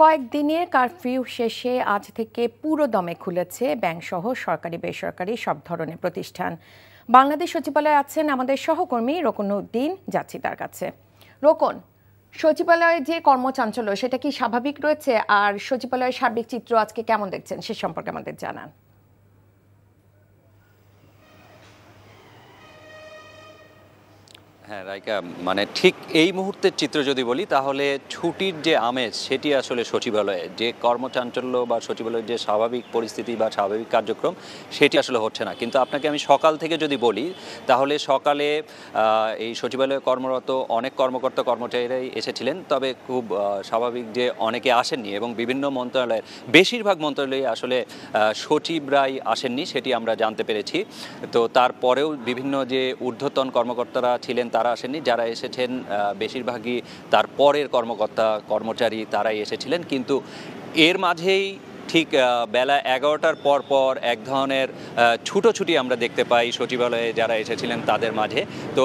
কয়েকদিনের কারফিউ শেষে আজ থেকে পুরো দমে খুলেছে ব্যাংকসহ সরকারি বেসরকারি সব ধরনের প্রতিষ্ঠান। বাংলাদেশ সচিবালয়ে আছেন আমাদের সহকর্মী রোকন উদ্দিন, যাচ্ছি তার কাছে। রোকন, সচিবালয়ে যে কর্মচাঞ্চল্য সেটা কি স্বাভাবিক রয়েছে? আর সচিবালয়ের সার্বিক চিত্র আজকে কেমন দেখছেন সে সম্পর্কে আমাদের জানান। হ্যাঁ রাইকা, মানে ঠিক এই মুহূর্তের চিত্র যদি বলি তাহলে ছুটির যে আমেজ সেটি আসলে সচিবালয়ে, যে কর্মচাঞ্চল্য বা সচিবালয়ের যে স্বাভাবিক পরিস্থিতি বা স্বাভাবিক কার্যক্রম সেটি আসলে হচ্ছে না। কিন্তু আপনাকে আমি সকাল থেকে যদি বলি তাহলে সকালে এই সচিবালয়ে কর্মরত অনেক কর্মকর্তা কর্মচারীরাই এসেছিলেন, তবে খুব স্বাভাবিক যে অনেকে আসেননি এবং বিভিন্ন মন্ত্রণালয়ের বেশিরভাগ মন্ত্রণালয়ে আসলে সচিবরাই আসেননি সেটি আমরা জানতে পেরেছি। তো তারপরেও বিভিন্ন যে ঊর্ধ্বতন কর্মকর্তারা ছিলেন তারা আসেননি, যারা এসেছেন বেশিরভাগই তার পরের কর্মকর্তা কর্মচারী তারাই এসেছিলেন। কিন্তু এর মাঝেই ঠিক বেলা 11টার পর এক ধরনের ছুটোছুটি আমরা দেখতে পাই সচিবালয়ে যারা এসেছিলেন তাদের মাঝে। তো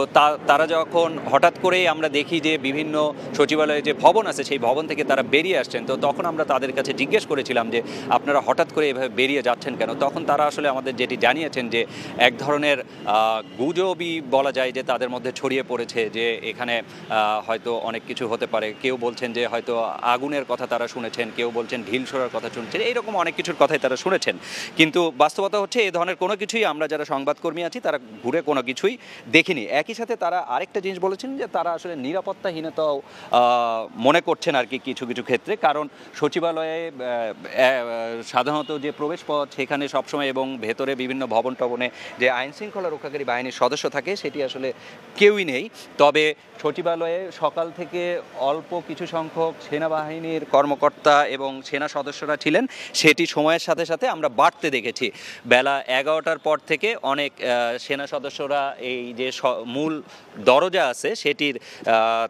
তারা যখন হঠাৎ করেই আমরা দেখি যে বিভিন্ন সচিবালয়ে যে ভবন আছে সেই ভবন থেকে তারা বেরিয়ে আসছেন, তো তখন আমরা তাদের কাছে জিজ্ঞেস করেছিলাম যে আপনারা হঠাৎ করে এভাবে বেরিয়ে যাচ্ছেন কেন। তখন তারা আসলে আমাদের যেটি জানিয়েছেন যে এক ধরনের গুজবই বলা যায় যে তাদের মধ্যে ছড়িয়ে পড়েছে যে এখানে হয়তো অনেক কিছু হতে পারে। কেউ বলছেন যে হয়তো আগুনের কথা তারা শুনেছেন, কেউ বলছেন ঢিল ছোড়ার কথা শুনছেন, এইরকম অনেক কিছুর কথাই তারা শুনেছেন। কিন্তু বাস্তবতা হচ্ছে এই ধরনের কোনো কিছুই আমরা যারা সংবাদকর্মী আছি তারা ঘুরে কোনো কিছুই দেখিনি। একই সাথে তারা আরেকটা জিনিস বলেছেন যে তারা আসলে নিরাপত্তাহীনতাও মনে করছেন আর কি কিছু কিছু ক্ষেত্রে, কারণ সচিবালয়ে সাধারণত যে প্রবেশ পথ সেখানে সবসময় এবং ভেতরে বিভিন্ন ভবন টবনে যে আইন শৃঙ্খলা রক্ষাকারী বাহিনীর সদস্য থাকে সেটি আসলে কেউই নেই। তবে সচিবালয়ে সকাল থেকে অল্প কিছু সংখ্যক সেনাবাহিনীর কর্মকর্তা এবং সেনা সদস্যরা ছিলেন, সেটি সময়ের সাথে সাথে আমরা বাড়তে দেখেছি। বেলা 11টার পর থেকে অনেক সেনা সদস্যরা এই যে মূল দরজা আছে সেটির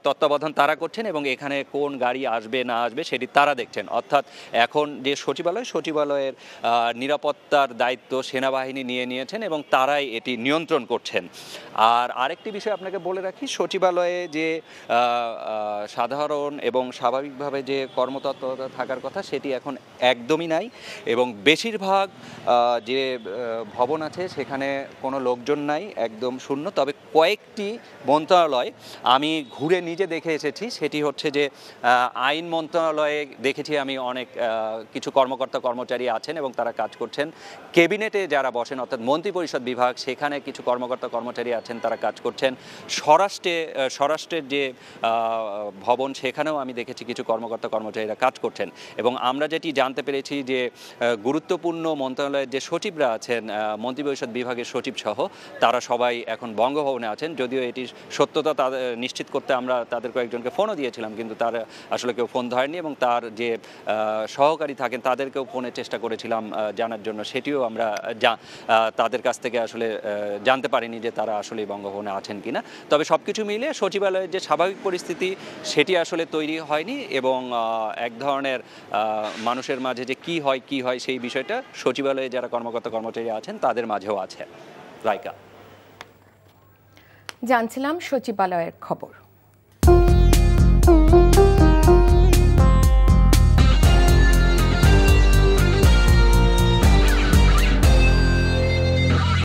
তত্ত্বাবধান তারা করছেন এবং এখানে কোন গাড়ি আসবে না আসবে সেটি তারা দেখছেন। অর্থাৎ এখন যে সচিবালয়ের নিরাপত্তার দায়িত্ব সেনাবাহিনী নিয়ে নিয়েছেন এবং তারাই এটি নিয়ন্ত্রণ করছেন। আর আরেকটি বিষয় আপনাকে বলে রাখি, সচিবালয়ে যে সাধারণ এবং স্বাভাবিকভাবে যে কর্মতৎপরতা থাকার কথা সেটি এখন একদমই নাই এবং বেশিরভাগ যে ভবন আছে সেখানে কোনো লোকজন নাই, একদম শূন্য। তবে কয়েকটি মন্ত্রণালয় আমি ঘুরে নিজে দেখে এসেছি, সেটি হচ্ছে যে আইন মন্ত্রণালয়ে দেখেছি আমি অনেক কিছু কর্মকর্তা কর্মচারী আছেন এবং তারা কাজ করছেন। ক্যাবিনেটে যারা বসেন অর্থাৎ মন্ত্রিপরিষদ বিভাগ সেখানে কিছু কর্মকর্তা কর্মচারী আছেন, তারা কাজ করছেন। স্বরাষ্ট্রের যে ভবন সেখানেও আমি দেখেছি কিছু কর্মকর্তা কর্মচারীরা কাজ করছেন এবং আমরা যেটি জানতে পেরেছি যে গুরুত্বপূর্ণ মন্ত্রণালয়ের যে সচিবরা আছেন মন্ত্রিপরিষদ বিভাগের সচিব সহ তারা সবাই এখন বঙ্গভবনে আছেন। যদিও এটি সত্যতা তাদের নিশ্চিত করতে আমরা তাদের কয়েকজনকে ফোনও দিয়েছিলাম, কিন্তু তারা আসলে কেউ ফোন ধরেনি এবং তার যে সহকারী থাকেন তাদেরকেও ফোনের চেষ্টা করেছিলাম জানার জন্য, সেটিও আমরা তাদের কাছ থেকে আসলে জানতে পারিনি যে তারা আসলে বঙ্গভবনে আছেন কিনা। তবে সব কিছু মিলে সচিবালয়ের যে স্বাভাবিক পরিস্থিতি সেটি আসলে তৈরি হয়নি এবং এক ধরনের মানুষের মাঝে যে কি হয় সেই বিষয়টা সচিবালয়ে যারা কর্মকর্তা কর্মচারী আছেন তাদের মাঝেও আছে। রাইকা, জানছিলাম সচিবালয়ের খবর।